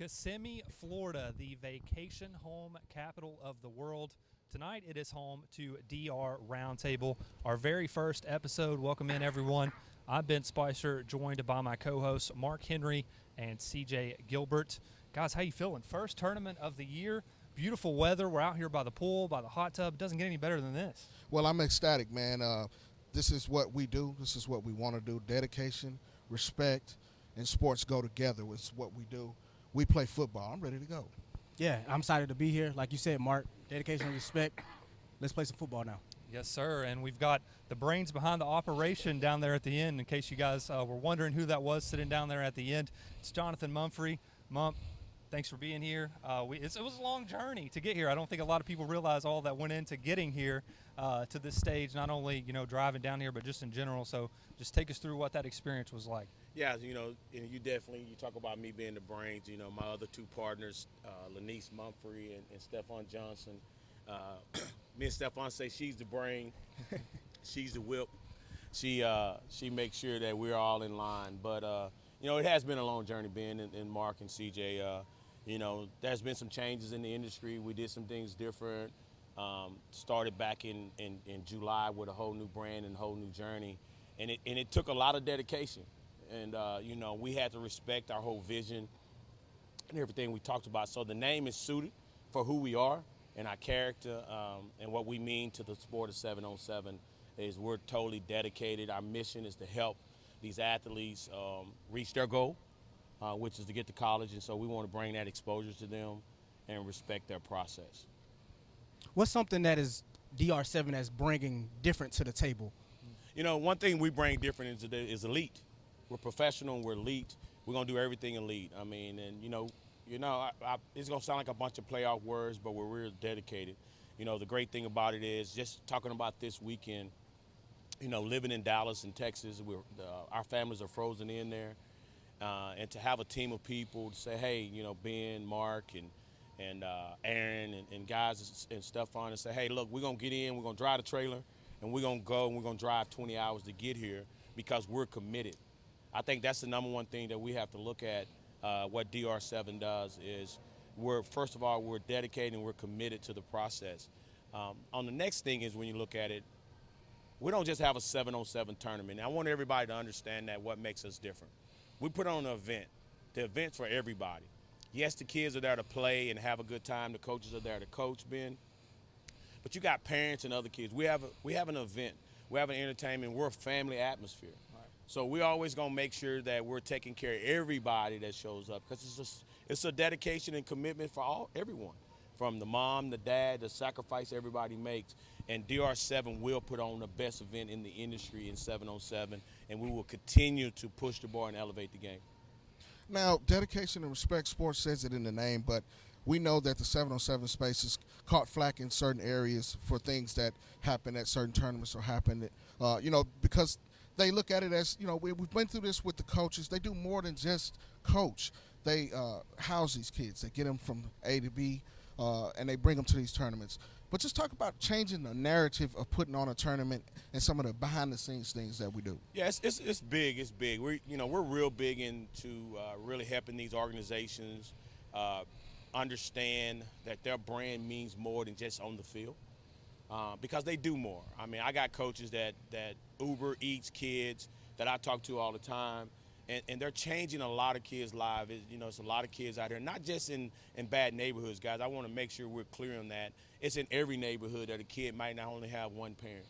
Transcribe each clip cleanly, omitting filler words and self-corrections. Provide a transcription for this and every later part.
Kissimmee, Florida, the vacation home capital of the world. Tonight it is home to DR Roundtable, our very first episode. Welcome in, everyone. I'm Ben Spicer, joined by my co-hosts Mark Henry and CJ Gilbert. Guys, how you feeling? First tournament of the year. Beautiful weather. We're out here by the pool, by the hot tub. It doesn't get any better than this. Well, I'm ecstatic, man. This is what we do. This is what we want to do. Dedication, respect, and sports go together. It's what we do. We play football. I'm ready to go. Yeah, I'm excited to be here. Like you said, Mark, dedication and respect. Let's play some football now. Yes, sir. And we've got the brains behind the operation down there at the end, in case you guys were wondering who that was sitting down there at the end. It's Jonathan Mumphrey. Mump, thanks for being here. It was a long journey to get here. I don't think a lot of people realize all that went into getting here to this stage, not only, driving down here, but just in general. So just take us through what that experience was like. Yeah, and you talk about me being the brains. My other two partners, Lanice Mumphrey and Stephon Johnson. Me and Stephon say she's the brain, she's the whip. She makes sure that we're all in line. But it has been a long journey, Ben and Mark and CJ. There's been some changes in the industry. We did some things different. Started back in July with a whole new brand and a whole new journey, and it took a lot of dedication. And, we had to respect our whole vision and everything we talked about. So the name is suited for who we are and our character and what we mean to the sport of 7-on-7 is we're totally dedicated. Our mission is to help these athletes reach their goal, which is to get to college. And so we want to bring that exposure to them and respect their process. What's something that is DR7 that's bringing different to the table? One thing we bring different is elite. We're professional and we're elite. We're going to do everything elite. I mean, and, it's going to sound like a bunch of playoff words, but we're real dedicated. The great thing about it is just talking about this weekend, living in Dallas and Texas, our families are frozen in there. And to have a team of people to say, hey, Ben, Mark, and Aaron and guys and stuff on and say, hey, look, we're going to get in, we're going to drive the trailer, and we're going to go and we're going to drive 20 hours to get here because we're committed. I think that's the number one thing that we have to look at. What DR7 does is we're dedicated and we're committed to the process. On the next thing is when you look at it, we don't just have a 7-on-7 tournament. And I want everybody to understand that what makes us different. We put on an event. The event's for everybody. Yes, the kids are there to play and have a good time. The coaches are there to coach, Ben. But you got parents and other kids. We have an event. We have an entertainment. We're a family atmosphere. Right. So we're always going to make sure that we're taking care of everybody that shows up because it's a dedication and commitment for everyone, from the mom, the dad, the sacrifice everybody makes. And DR7 will put on the best event in the industry in 7-on-7, and we will continue to push the bar and elevate the game. Now, dedication and respect, sports says it in the name, but we know that the 7-on-7 space is caught flack in certain areas for things that happen at certain tournaments or happen, because they look at it as, we've been through this with the coaches. They do more than just coach. They house these kids. They get them from A to B, and they bring them to these tournaments. But just talk about changing the narrative of putting on a tournament and some of the behind-the-scenes things that we do. Yeah, it's big. It's big. We're real big into really helping these organizations understand that their brand means more than just on the field, because they do more. I mean, I got coaches that Uber Eats kids that I talk to all the time, and they're changing a lot of kids' lives. It's a lot of kids out there, not just in bad neighborhoods, guys. I want to make sure we're clear on that. It's in every neighborhood that a kid might not only have one parent.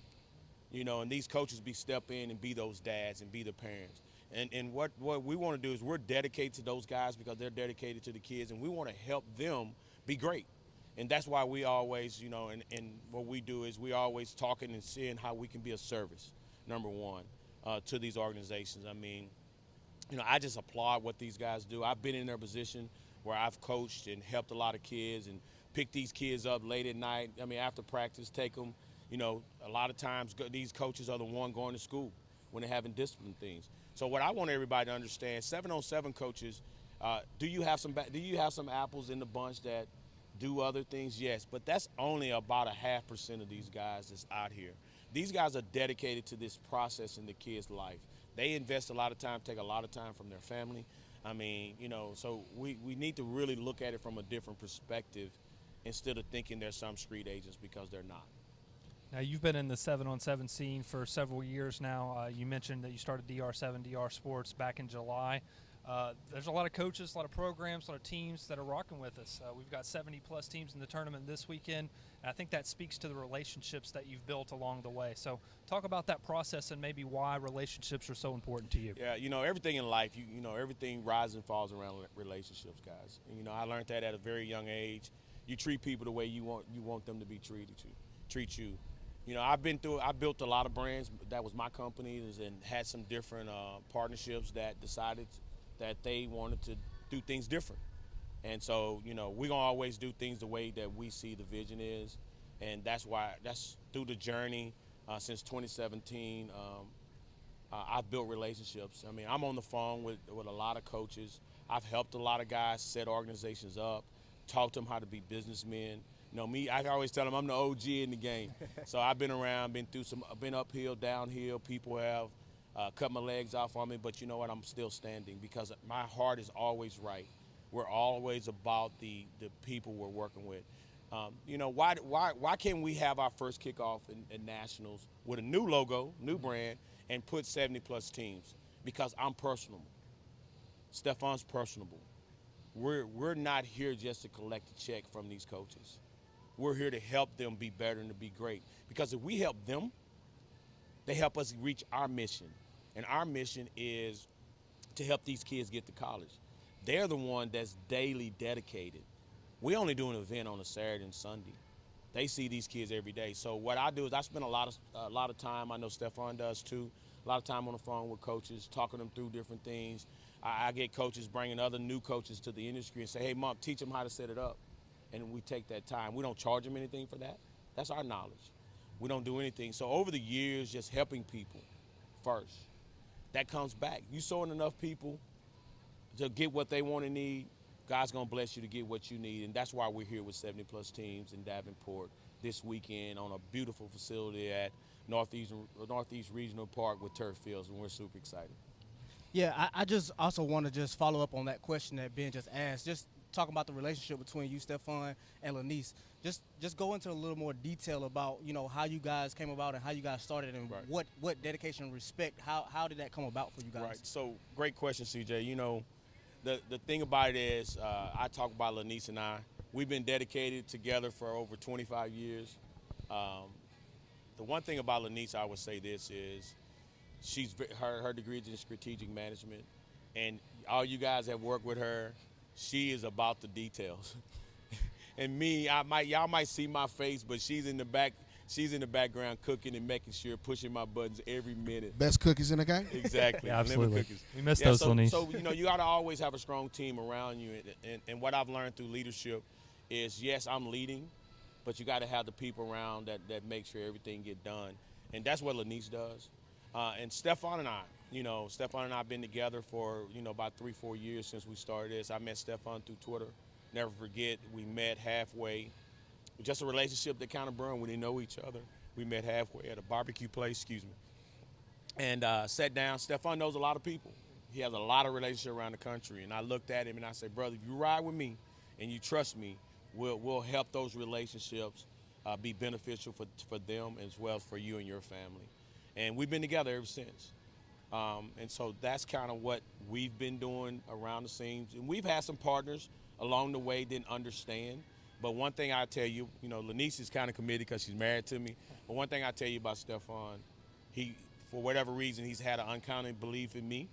And these coaches step in and be those dads and be the parents. And what we want to do is we're dedicated to those guys because they're dedicated to the kids, and we want to help them be great. And that's why we always, and what we do is we always talking and seeing how we can be a service, number one, to these organizations. I mean, I just applaud what these guys do. I've been in their position where I've coached and helped a lot of kids and picked these kids up late at night. I mean, after practice, take them. A lot of times these coaches are the one going to school when they're having discipline things. So what I want everybody to understand, 7-on-7 coaches, do you have some apples in the bunch that do other things? Yes, but that's only about 0.5% of these guys that's out here. These guys are dedicated to this process in the kids' life. They invest a lot of time, take a lot of time from their family. I mean, so we need to really look at it from a different perspective instead of thinking they're some street agents, because they're not. Now, you've been in the 7-on-7 scene for several years now. You mentioned that you started DR7, DR Sports back in July. There's a lot of coaches, a lot of programs, a lot of teams that are rocking with us. We've got 70-plus teams in the tournament this weekend, and I think that speaks to the relationships that you've built along the way. So talk about that process and maybe why relationships are so important to you. Yeah, everything in life, everything rises and falls around relationships, guys. And, I learned that at a very young age. You treat people the way you want them to be treat you. I built a lot of brands. That was my companies, and had some different partnerships that decided that they wanted to do things different. And so, we're going to always do things the way that we see the vision is. And that's through the journey since 2017, I've built relationships. I mean, I'm on the phone with a lot of coaches. I've helped a lot of guys set organizations up, taught them how to be businessmen. Me, I always tell them I'm the OG in the game. So I've been around, been uphill, downhill. People have cut my legs off on me, but you know what? I'm still standing because my heart is always right. We're always about the people we're working with. Why can't we have our first kickoff in nationals with a new logo, new brand, and put 70-plus teams? Because I'm personable. Stefan's personable. We're not here just to collect a check from these coaches. We're here to help them be better and to be great. Because if we help them, they help us reach our mission. And our mission is to help these kids get to college. They're the one that's daily dedicated. We only do an event on a Saturday and Sunday. They see these kids every day. So what I do is I spend a lot of time, I know Stefan does too, a lot of time on the phone with coaches, talking them through different things. I get coaches bringing other new coaches to the industry and say, hey, Mom, teach them how to set it up. And we take that time. We don't charge them anything for that. That's our knowledge. We don't do anything. So over the years, just helping people first, that comes back. You sewing enough people to get what they want and need, God's going to bless you to get what you need. And that's why we're here with 70-plus teams in Davenport this weekend on a beautiful facility at Northeast Regional Park with turf fields, and we're super excited. Yeah, I just also want to just follow up on that question that Ben just asked. Just talking about the relationship between you, Stefan, and Lanice. Just go into a little more detail about, how you guys came about and how you guys started and right. what dedication and respect, how did that come about for you guys? Right. So great question, CJ. The thing about it is, I talk about Lanice and I. We've been dedicated together for over 25 years. The one thing about Lanice, I would say this is, her degree is in strategic management, and all you guys have worked with her, she is about the details. And me, y'all might see my face, but she's in the background cooking and making sure, pushing my buttons every minute. Best cookies in the game? Exactly. Yeah, absolutely. Cookies. We miss those, Lanice. So you got to always have a strong team around you, and what I've learned through leadership is, yes, I'm leading, but you got to have the people around that make sure everything get done, and that's what Lanice does. And Stefan and I have been together for, about 3-4 years since we started this. I met Stefan through Twitter. Never forget, we met halfway. Just a relationship that kind of burned. We didn't know each other. We met halfway at a barbecue place, and sat down. Stefan knows a lot of people. He has a lot of relationships around the country. And I looked at him and I said, brother, if you ride with me and you trust me, we'll help those relationships be beneficial for them as well as for you and your family. And we've been together ever since. And so that's kind of what we've been doing around the scenes. And we've had some partners along the way didn't understand. But one thing I tell you, Lanice is kind of committed because she's married to me. But one thing I tell you about Stefan, he, for whatever reason, he's had an uncounted belief in me,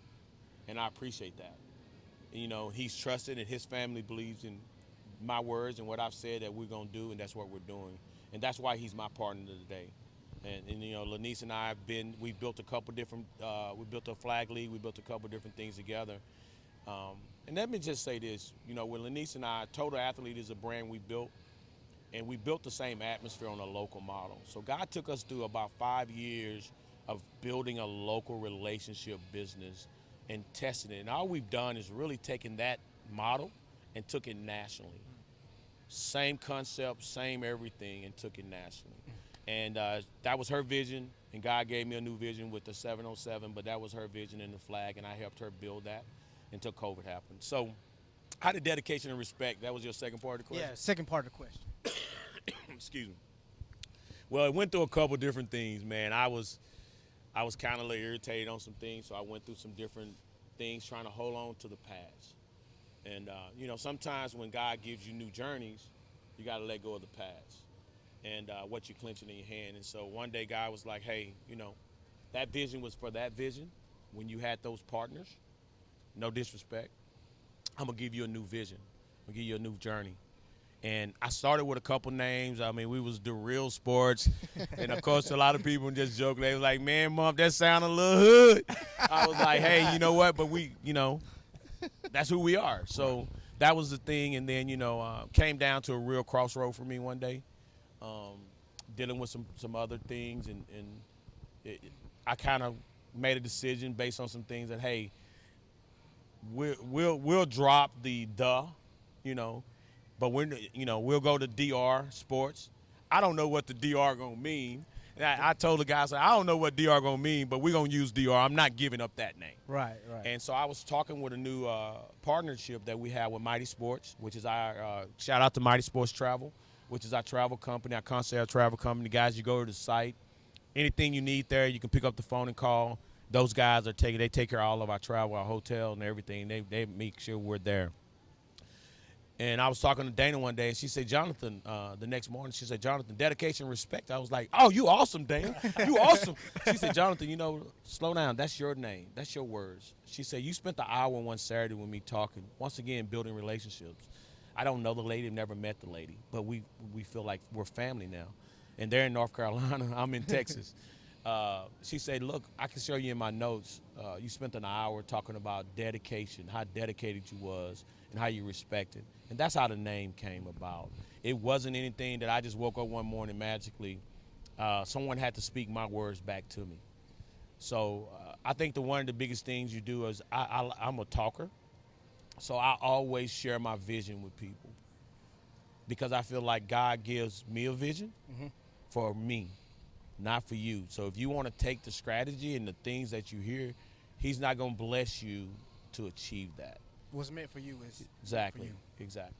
and I appreciate that. He's trusted, and his family believes in my words and what I've said that we're going to do, and that's what we're doing. And that's why he's my partner today. And Lanice and I we built a couple different, we built a flag league, we built a couple different things together. And let me just say this, with Lanice and I, Total Athlete is a brand we built, and we built the same atmosphere on a local model. So God took us through about 5 years of building a local relationship business and testing it. And all we've done is really taken that model and took it nationally. Same concept, same everything, and took it nationally. And that was her vision, and God gave me a new vision with the 707, but that was her vision and the flag, and I helped her build that. until COVID happened. So how did dedication and respect, that was your second part of the question? Yeah, second part of the question. Excuse me. Well, it went through a couple different things, man. I was kind of like irritated on some things, so I went through some different things trying to hold on to the past. And, sometimes when God gives you new journeys, you got to let go of the past and what you're clenching in your hand. And so one day God was like, hey, that vision was for that vision when you had those partners. No disrespect. I'm going to give you a new vision. I'm going to give you a new journey. And I started with a couple names. I mean, we was The Real Sports. And, of course, a lot of people just joking. They was like, man, Mom, that sound a little hood. I was like, hey, you know what? But we, that's who we are. So that was the thing. And then, came down to a real crossroad for me one day, dealing with some other things. And I kind of made a decision based on some things that, hey, we'll drop but we'll go to DR Sports. I don't know what the DR gonna mean. And I told the guys, I don't know what DR gonna mean, but we're gonna use DR. I'm not giving up that name. Right. And so I was talking with a new partnership that we have with Mighty Sports, which is our shout out to Mighty Sports Travel, which is our travel company, our concierge travel company. Guys, you go to the site, anything you need there, you can pick up the phone and call. Those guys they take care of all of our travel, our hotel, and everything. They make sure we're there. And I was talking to Dana one day, and she said, Jonathan, the next morning, she said, Jonathan, dedication and respect. I was like, oh, you awesome, Dana. You awesome. She said, Jonathan, slow down. That's your name. That's your words. She said, you spent the hour one Saturday with me talking, once again, building relationships. I don't know the lady, never met the lady, but we feel like we're family now. And they're in North Carolina. I'm in Texas. She said, look, I can show you in my notes, you spent an hour talking about dedication, how dedicated you was, and how you respected. And that's how the name came about. It wasn't anything that I just woke up one morning magically. Someone had to speak my words back to me. So I think one of the biggest things you do is I'm a talker. So I always share my vision with people because I feel like God gives me a vision for me, not for you. So if you want to take the strategy and the things that you hear, he's not going to bless you to achieve that. What's meant for you is Exactly. meant for you. Exactly.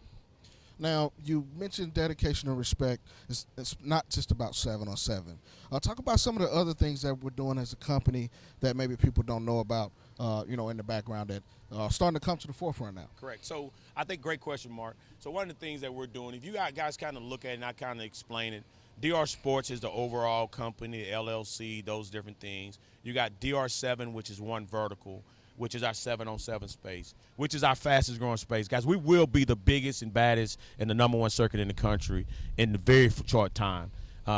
Now, you mentioned dedication and respect. It's not just about 7-on-7. Talk about some of the other things that we're doing as a company that maybe people don't know about, in the background that are starting to come to the forefront now. Correct. So I think great question, Mark. So one of the things that we're doing, if you guys kind of look at it and I kind of explain it, DR Sports is the overall company, LLC, those different things. You got DR7, which is one vertical, which is our 7-on-7 space, which is our fastest growing space. Guys, we will be the biggest and baddest and the number one circuit in the country in a very short time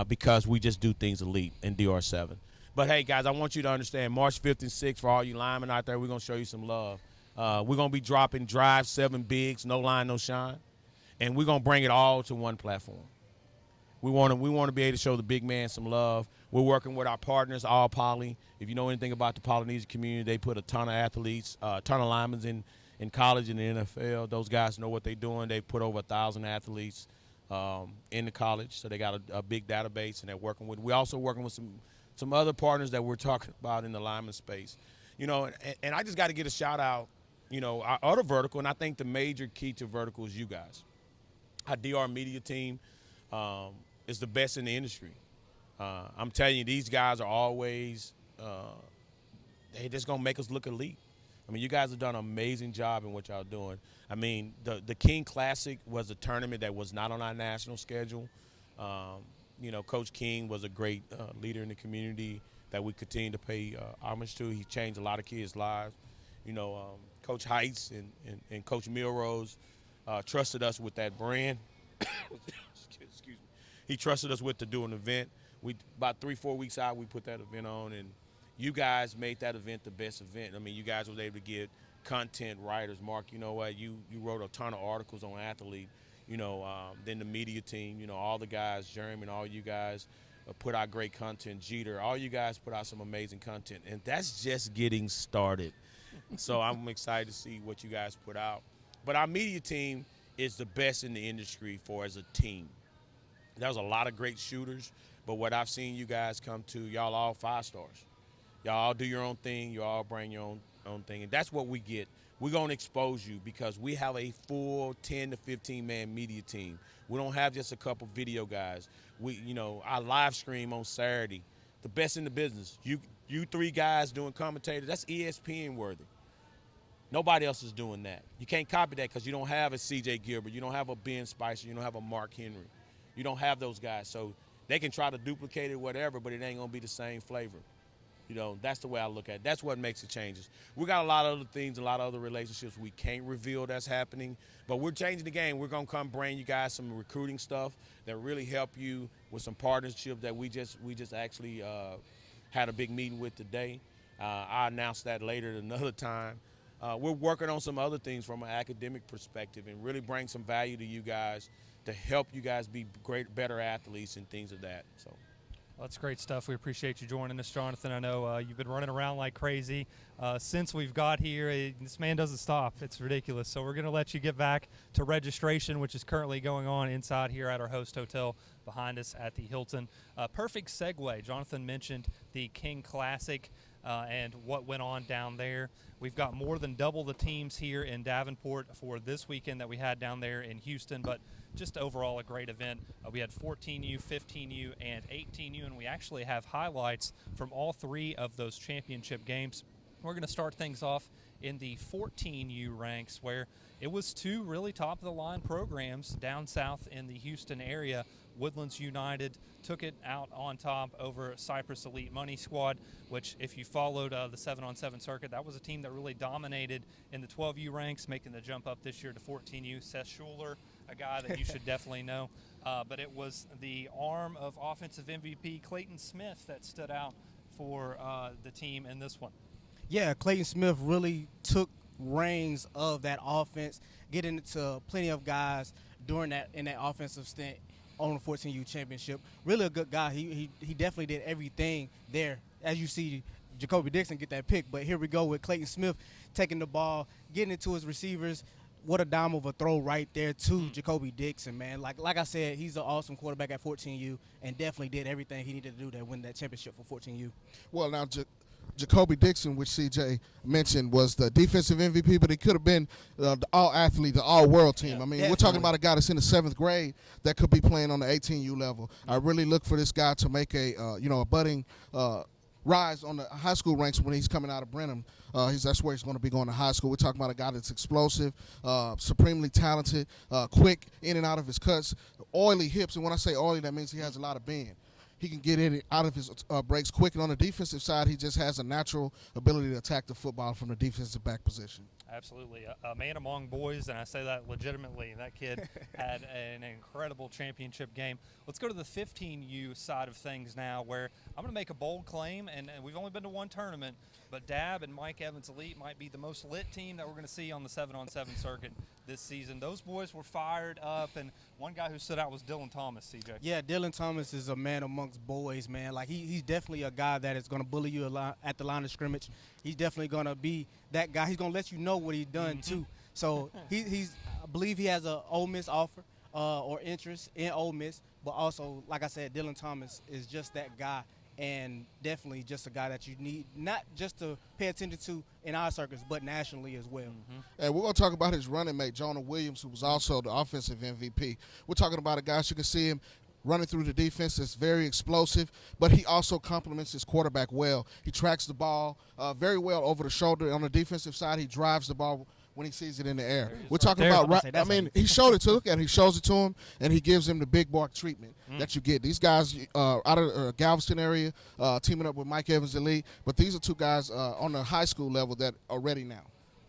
because we just do things elite in DR7. But, hey, guys, I want you to understand, March 5th and 6th, for all you linemen out there, we're going to show you some love. We're going to be dropping Drive 7 bigs, no line, no shine, and we're going to bring it all to one platform. We want to be able to show the big man some love. We're working with our partners, All Poly. If you know anything about the Polynesian community, they put a ton of athletes, a ton of linemen in college and the NFL. Those guys know what they're doing. They put over 1,000 athletes in the college, so they got a big database, and they're working with. We're also working with some other partners that we're talking about in the lineman space. And I just got to get a shout out, our other vertical, and I think the major key to vertical is you guys. Our DR media team is the best in the industry. I'm telling you, these guys are always they're just going to make us look elite. I mean, you guys have done an amazing job in what y'all doing. I mean, the King Classic was a tournament that was not on our national schedule. Coach King was a great leader in the community that we continue to pay homage to. He changed a lot of kids' lives. Coach Heights and Coach Milrose trusted us with that brand. Excuse me. He trusted us with to do an event. About 3-4 weeks out, we put that event on, and you guys made that event the best event. I mean, you guys was able to get content writers. Mark, you know what? You wrote a ton of articles on athlete. Then the media team, all the guys, Jeremy and all you guys put out great content. Jeter, all you guys put out some amazing content, and that's just getting started. So I'm excited to see what you guys put out. But our media team is the best in the industry as a team. There's a lot of great shooters, but what I've seen you guys come to, y'all all 5 stars. Y'all all do your own thing. You all bring your own thing, and that's what we get we're going to expose you because we have a full 10 to 15 man media team. We don't have just a couple video guys. I live stream on Saturday. The best in the business. You three guys doing commentators, that's ESPN worthy. Nobody else is doing that. You can't copy that because you don't have a C.J. Gilbert. You don't have a Ben Spicer. You don't have a Mark Henry. You don't have those guys. So they can try to duplicate it, whatever, but it ain't going to be the same flavor. That's the way I look at it. That's what makes the changes. We got a lot of other things, a lot of other relationships we can't reveal that's happening, but we're changing the game. We're going to come bring you guys some recruiting stuff that really help you with some partnership that we just actually had a big meeting with today. I'll announce that later another time. We're working on some other things from an academic perspective and really bring some value to you guys to help you guys be better athletes and things of that. So. Well, that's great stuff. We appreciate you joining us, Jonathan. I know you've been running around like crazy since we've got here. This man doesn't stop. It's ridiculous. So we're going to let you get back to registration, which is currently going on inside here at our host hotel behind us at the Hilton. Perfect segue. Jonathan mentioned the King Classic and what went on down there. We've got more than double the teams here in Davenport for this weekend that we had down there in Houston, but just overall a great event. We had 14U, 15U, and 18U, and we actually have highlights from all three of those championship games. We're going to start things off in the 14U ranks, where it was two really top-of-the-line programs down south in the Houston area. Woodlands United took it out on top over Cypress Elite Money Squad, which if you followed the 7-on-7 circuit, that was a team that really dominated in the 12U ranks, making the jump up this year to 14U. Seth Schuler, a guy that you should definitely know. But it was the arm of offensive MVP Clayton Smith that stood out for the team in this one. Yeah, Clayton Smith really took reins of that offense, getting it to plenty of guys during that offensive stint on the 14U championship. Really a good guy. He definitely did everything there. As you see, Jacoby Dixon get that pick, but here we go with Clayton Smith taking the ball, getting it to his receivers. What a dime of a throw right there to Jacoby Dixon, man. Like I said, he's an awesome quarterback at 14U and definitely did everything he needed to do to win that championship for 14U. Well, now, Jacoby Dixon, which CJ mentioned, was the defensive MVP, but he could have been the all-athlete, the all-world team. Yeah, I mean, definitely. we're talking about a guy that's in the 7th grade that could be playing on the 18U level. I really look for this guy to make a budding rise on the high school ranks when he's coming out of Brenham. That's where he's going to be going to high school. We're talking about a guy that's explosive, supremely talented, quick in and out of his cuts, oily hips. And when I say oily, that means he has a lot of bend. He can get in and out of his breaks quick. And on the defensive side, he just has a natural ability to attack the football from the defensive back position. Absolutely. A man among boys, and I say that legitimately. That kid had an incredible championship game. Let's go to the 15U side of things now, where I'm going to make a bold claim, and we've only been to one tournament, but Dab and Mike Evans Elite might be the most lit team that we're going to see on the 7-on-7 circuit this season. Those boys were fired up, and one guy who stood out was Dylan Thomas, CJ. Yeah, Dylan Thomas is a man amongst boys, man. Like, he's definitely a guy that is going to bully you a lot at the line of scrimmage. He's definitely going to be that guy. He's going to let you know what he's done, too. So he's I believe he has a Ole Miss offer or interest in Ole Miss. But also, like I said, Dylan Thomas is just that guy, and definitely just a guy that you need not just to pay attention to in our circles, but nationally as well. And we're going to talk about his running mate, Jonah Williams, who was also the offensive MVP. We're talking about a guy, you can see him running through the defense that's very explosive, but he also complements his quarterback well. He tracks the ball very well over the shoulder. On the defensive side, he drives the ball when he sees it in the air. We're talking about he showed it to look at. He shows it to him, and he gives him the big boy treatment that you get. These guys out of Galveston area teaming up with Mike Evans Elite, but these are two guys on the high school level that are ready now.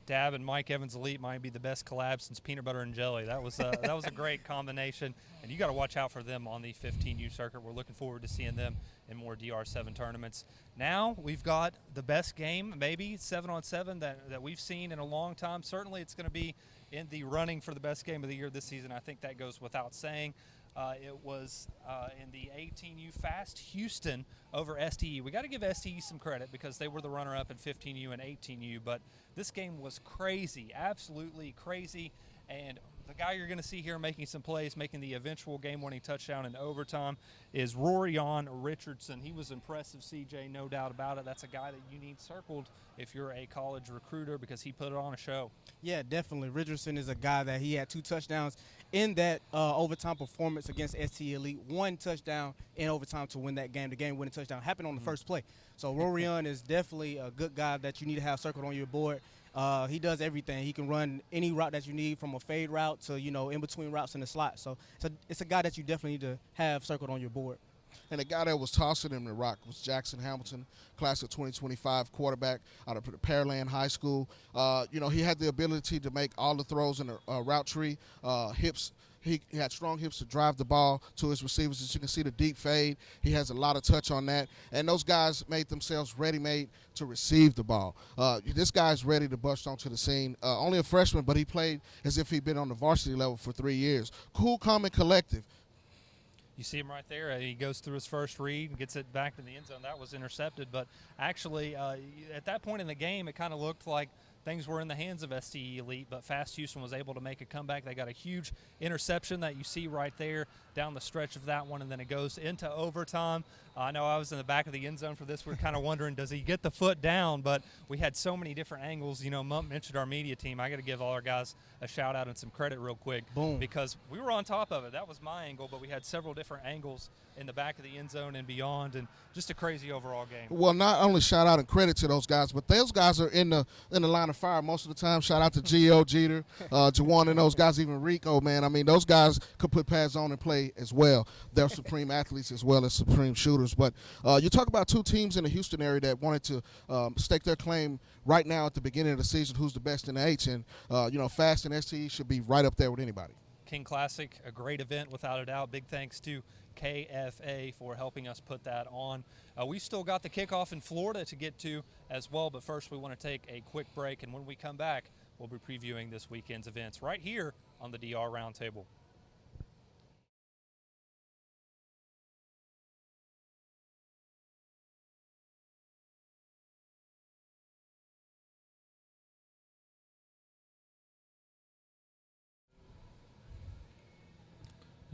Dab and Mike Evans Elite might be the best collab since peanut butter and jelly. That was a great combination, and you got to watch out for them on the 15U circuit. We're looking forward to seeing them in more DR7 tournaments. Now we've got the best game, maybe 7-on-7 that we've seen in a long time. Certainly, it's going to be in the running for the best game of the year this season. I think that goes without saying. It was in the 18U Fast Houston over STE. We got to give STE some credit because they were the runner-up in 15U and 18U, but this game was crazy, absolutely crazy. And the guy you're going to see here making some plays, making the eventual game-winning touchdown in overtime is Rorion Richardson. He was impressive, CJ, no doubt about it. That's a guy that you need circled if you're a college recruiter because he put it on a show. Yeah, definitely. Richardson is a guy that he had 2 touchdowns in that overtime performance against ST Elite. 1 touchdown in overtime to win that game. The game-winning touchdown happened on the first play. So Rorion is definitely a good guy that you need to have circled on your board. He does everything. He can run any route that you need, from a fade route to, in between routes in the slot. So it's a guy that you definitely need to have circled on your board. And the guy that was tossing him the rock was Jackson Hamilton, class of 2025 quarterback out of Pearland High School. He had the ability to make all the throws in the route tree, hips. He had strong hips to drive the ball to his receivers. As you can see, the deep fade, he has a lot of touch on that. And those guys made themselves ready-made to receive the ball. This guy's ready to bust onto the scene. Only a freshman, but he played as if he'd been on the varsity level for 3 years. Cool, calm, and collective. You see him right there. He goes through his first read and gets it back to the end zone. That was intercepted. But actually, at that point in the game, it kind of looked like things were in the hands of STE Elite, but Fast Houston was able to make a comeback. They got a huge interception that you see right there down the stretch of that one, and then it goes into overtime. I know I was in the back of the end zone for this. We're kind of wondering, does he get the foot down? But we had so many different angles. Mump mentioned our media team. I got to give all our guys a shout-out and some credit real quick. Boom. Because we were on top of it. That was my angle, but we had several different angles in the back of the end zone and beyond, and just a crazy overall game. Well, not only shout-out and credit to those guys, but those guys are in the line of fire most of the time. Shout out to Gio Jeter, Jawan, and those guys, even Rico, man. I mean, those guys could put pads on and play as well. They're supreme athletes as well as supreme shooters. But you talk about 2 teams in the Houston area that wanted to stake their claim right now at the beginning of the season, who's the best in the H. And, Fast and STE should be right up there with anybody. King Classic, a great event without a doubt. Big thanks to KFA for helping us put that on. We've still got the kickoff in Florida to get to as well, but first we want to take a quick break, and when we come back, we'll be previewing this weekend's events right here on the DR Roundtable.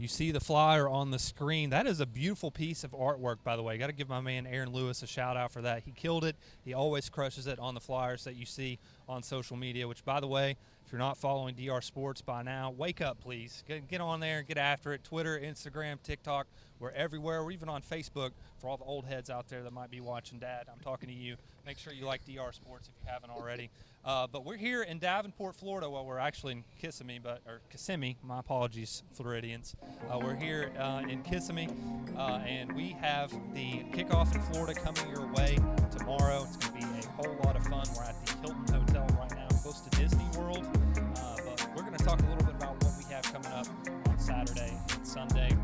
You see the flyer on the screen. That is a beautiful piece of artwork, by the way. Got to give my man Aaron Lewis a shout out for that. He killed it. He always crushes it on the flyers that you see on social media, which, by the way, if you're not following DR Sports by now, wake up, please. Get on there, get after it. Twitter, Instagram, TikTok, we're everywhere. We're even on Facebook for all the old heads out there that might be watching. Dad, I'm talking to you. Make sure you like DR Sports if you haven't already. But we're here in Davenport, Florida. Well, we're actually in Kissimmee. My apologies, Floridians. We're here in Kissimmee, and we have the kickoff in Florida coming your way tomorrow. It's going to be a whole lot of fun. We're at the Hilton Hotel right now, close to Disney World. But we're going to talk a little bit about what we have coming up on Saturday and Sunday.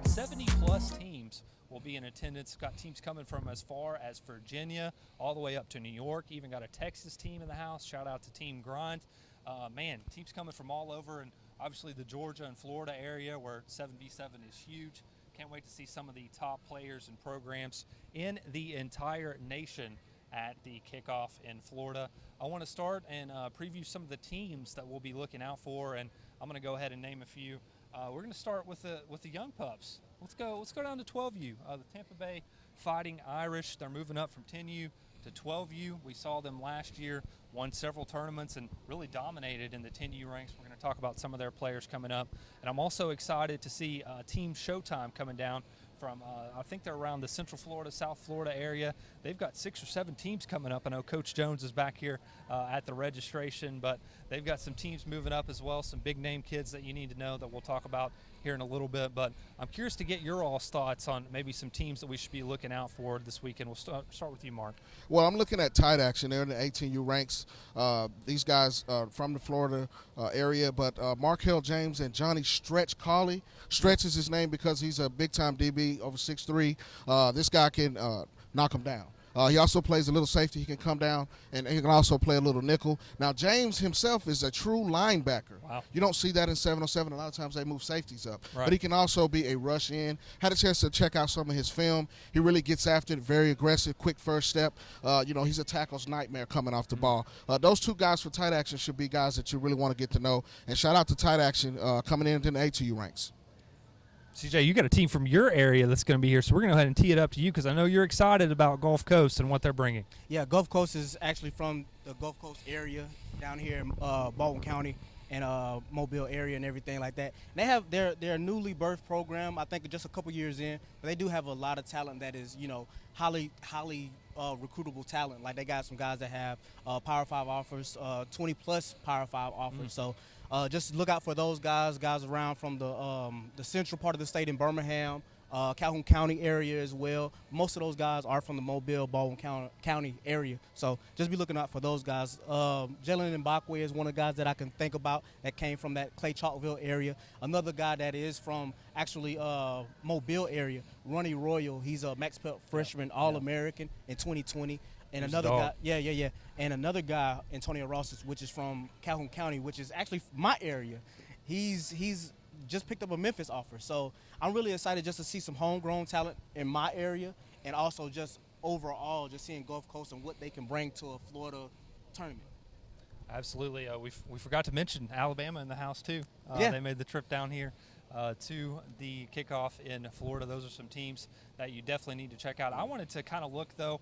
70-plus teams will be in attendance. Got teams coming from as far as Virginia all the way up to New York. Even got a Texas team in the house. Shout out to Team Grind. Teams coming from all over, and obviously the Georgia and Florida area where 7v7 is huge. Can't wait to see some of the top players and programs in the entire nation at the kickoff in Florida. I want to start and preview some of the teams that we'll be looking out for, and I'm going to go ahead and name a few. We're going to start with the young pups. Let's go down to 12U. The Tampa Bay Fighting Irish. They're moving up from 10U to 12U. We saw them last year, won several tournaments, and really dominated in the 10U ranks. We're going to talk about some of their players coming up. And I'm also excited to see Team Showtime coming down from, I think they're around the Central Florida, South Florida area. They've got 6 or 7 teams coming up. I know Coach Jones is back here at the registration, but they've got some teams moving up as well, some big-name kids that you need to know that we'll talk about here in a little bit. But I'm curious to get your all's thoughts on maybe some teams that we should be looking out for this weekend. We'll start with you, Mark. Well, I'm looking at tight action. They're in the 18U ranks. These guys from the Florida area, but Markel James and Johnny Stretch Cawley. Stretch is his name because he's a big-time DB, over 6'3". This guy can knock him down. He also plays a little safety. He can come down, and he can also play a little nickel. Now, James himself is a true linebacker. Wow. You don't see that in 707. A lot of times they move safeties up. Right. But he can also be a rush in. Had a chance to check out some of his film. He really gets after it, very aggressive, quick first step. He's a tackle's nightmare coming off the ball. Those two guys for tight action should be guys that you really want to get to know. And shout out to tight action coming into the ATU ranks. CJ, you got a team from your area that's going to be here, so we're going to go ahead and tee it up to you because I know you're excited about Gulf Coast and what they're bringing. Yeah, Gulf Coast is actually from the Gulf Coast area down here in Baldwin County and Mobile area and everything like that. They have their newly birthed program, I think just a couple years in, but they do have a lot of talent that is, highly recruitable talent. Like they got some guys that have Power 5 offers, 20-plus Power 5 offers. So just look out for those guys around from the central part of the state in Birmingham, Calhoun County area as well. Most of those guys are from the Mobile, Baldwin County area. So just be looking out for those guys. Jalen Mbakwe is one of the guys that I can think about that came from that Clay Chalkville area. Another guy that is from actually Mobile area, Ronnie Royal. He's a Max Pelt freshman All-American in 2020. And He's another a guy, and another guy, Antonio Rosas, which is from Calhoun County, which is actually my area. He's just picked up a Memphis offer. So I'm really excited just to see some homegrown talent in my area, and also just overall just seeing Gulf Coast and what they can bring to a Florida tournament. Absolutely. We forgot to mention Alabama in the house, too. They made the trip down here to the kickoff in Florida. Those are some teams that you definitely need to check out. I wanted to kind of look, though,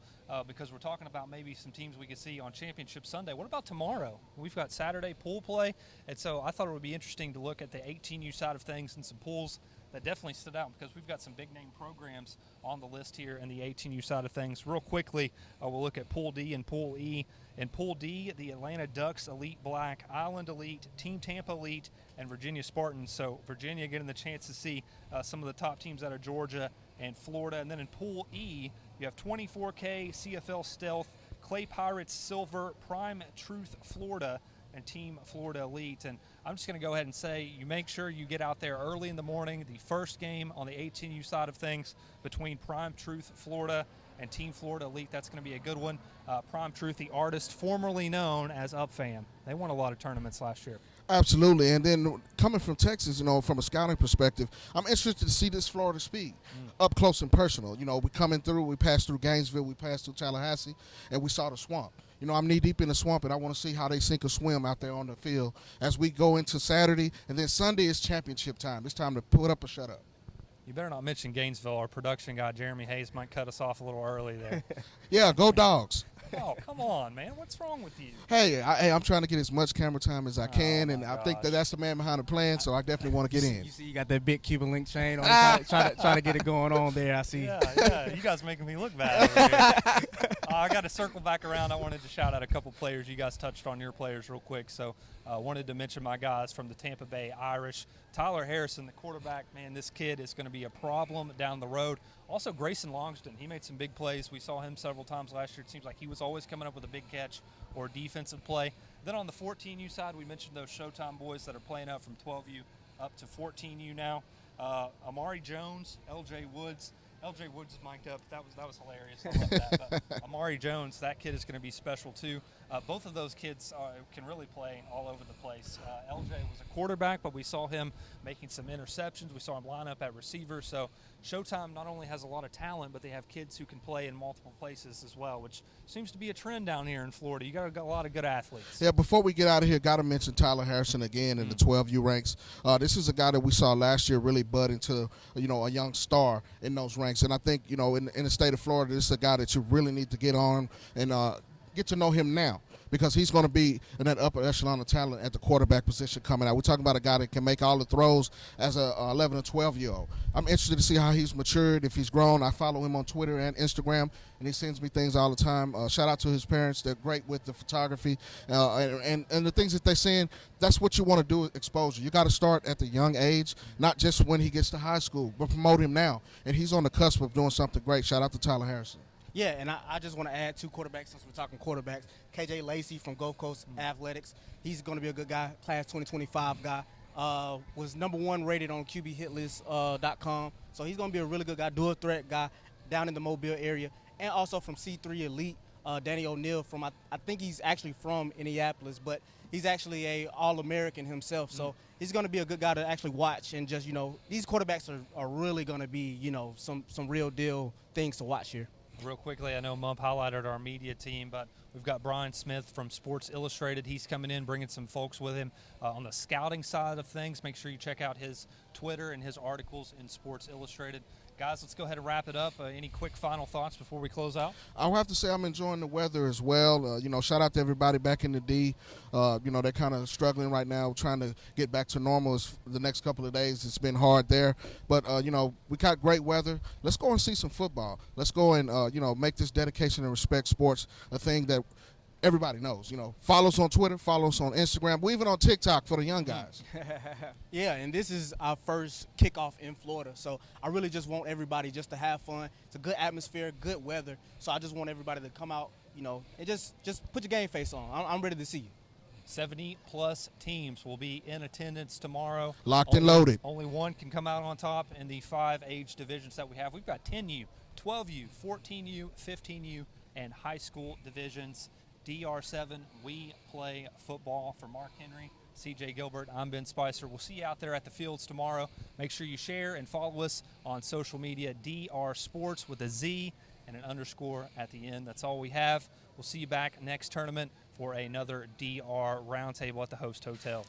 because we're talking about maybe some teams we could see on Championship Sunday. What about tomorrow? We've got Saturday pool play, and so I thought it would be interesting to look at the 18U side of things and some pools that definitely stood out because we've got some big-name programs on the list here in the 18U side of things. Real quickly, we'll look at Pool D and Pool E. In Pool D, the Atlanta Ducks Elite Black, Island Elite, Team Tampa Elite, and Virginia Spartans. So Virginia getting the chance to see some of the top teams out of Georgia and Florida. And then in Pool E, you have 24K, CFL Stealth, Clay Pirates Silver, Prime Truth Florida, and Team Florida Elite. And I'm just going to go ahead and say you make sure you get out there early in the morning. The first game on the 18U side of things between Prime Truth Florida and Team Florida Elite, that's going to be a good one. Prime Truth, the artist formerly known as UpFam. They won a lot of tournaments last year. Absolutely. And then coming from Texas, from a scouting perspective, I'm interested to see this Florida speed up close and personal. We coming through, we passed through Gainesville, we passed through Tallahassee, and we saw the swamp. I'm knee-deep in the swamp, and I want to see how they sink or swim out there on the field as we go into Saturday. And then Sunday is championship time. It's time to put up or shut up. You better not mention Gainesville. Our production guy, Jeremy Hayes, might cut us off a little early there. Yeah, go Dogs. Oh, come on, man. What's wrong with you? Hey, I'm trying to get as much camera time as I can, and I think that's the man behind the plan, so I definitely want to get in. You see you got that big Cuban link chain on, trying to get it going on there, I see. Yeah, you guys making me look bad over here. I got to circle back around. I wanted to shout out a couple players. You guys touched on your players real quick, so I wanted to mention my guys from the Tampa Bay Irish. Tyler Harrison, the quarterback, man, this kid is going to be a problem down the road. Also, Grayson Longston, he made some big plays. We saw him several times last year. It seems like he was always coming up with a big catch or defensive play. Then on the 14U side, we mentioned those Showtime boys that are playing up from 12U up to 14U now. Amari Jones, LJ Woods. LJ Woods is mic'd up. That was hilarious. I love that. But Amari Jones, that kid is going to be special too. Both of those kids can really play all over the place. LJ was a quarterback, but we saw him making some interceptions. We saw him line up at receiver. So Showtime not only has a lot of talent, but they have kids who can play in multiple places as well, which seems to be a trend down here in Florida. You got a lot of good athletes. Yeah, before we get out of here, got to mention Tyler Harrison again in the 12U ranks. This is a guy that we saw last year really bud into, a young star in those ranks. And I think, in the state of Florida, this is a guy that you really need to get on and get to know him now, because he's going to be in that upper echelon of talent at the quarterback position coming out. We're talking about a guy that can make all the throws as a 11 or 12-year-old. I'm interested to see how he's matured, if he's grown. I follow him on Twitter and Instagram, and he sends me things all the time. Shout out to his parents. They're great with the photography. And the things that they're saying, that's what you want to do with exposure. You got to start at the young age, not just when he gets to high school, but promote him now. And he's on the cusp of doing something great. Shout out to Tyler Harrison. Yeah, and I just want to add two quarterbacks since we're talking quarterbacks. KJ Lacey from Gulf Coast Athletics. He's going to be a good guy, class 2025 guy. Was number one rated on QBHitlist.com. So he's going to be a really good guy, dual threat guy down in the Mobile area. and also from C3 Elite, Danny O'Neal from I think he's actually from Indianapolis, but he's actually a All-American himself. So he's going to be a good guy to actually watch, and just, these quarterbacks are really going to be, some real deal things to watch here. Real quickly, I know Mump highlighted our media team, but we've got Brian Smith from Sports Illustrated. He's coming in, bringing some folks with him on the scouting side of things. Make sure you check out his Twitter and his articles in Sports Illustrated. Guys, let's go ahead and wrap it up. Any quick final thoughts before we close out? I'll have to say I'm enjoying the weather as well. Shout out to everybody back in the D. They're kind of struggling right now, trying to get back to normal. The next couple of days, it's been hard there. But, we got great weather. Let's go and see some football. Let's go and, make this dedication and respect sports a thing that everybody knows. Follow us on Twitter, follow us on Instagram. We're even on TikTok for the young guys. Yeah, and this is our first kickoff in Florida, so I really just want everybody just to have fun. It's a good atmosphere, good weather, so I just want everybody to come out, and just put your game face on. I'm ready to see you. 70-plus teams will be in attendance tomorrow. Locked and loaded. Only one can come out on top in the 5 age divisions that we have. We've got 10U, 12U, 14U, 15U, and high school divisions. DR7, we play football. For Mark Henry, CJ Gilbert, I'm Ben Spicer. We'll see you out there at the fields tomorrow. Make sure you share and follow us on social media, DR Sports with a Z and an underscore at the end. That's all we have. We'll see you back next tournament for another DR Roundtable at the host hotel.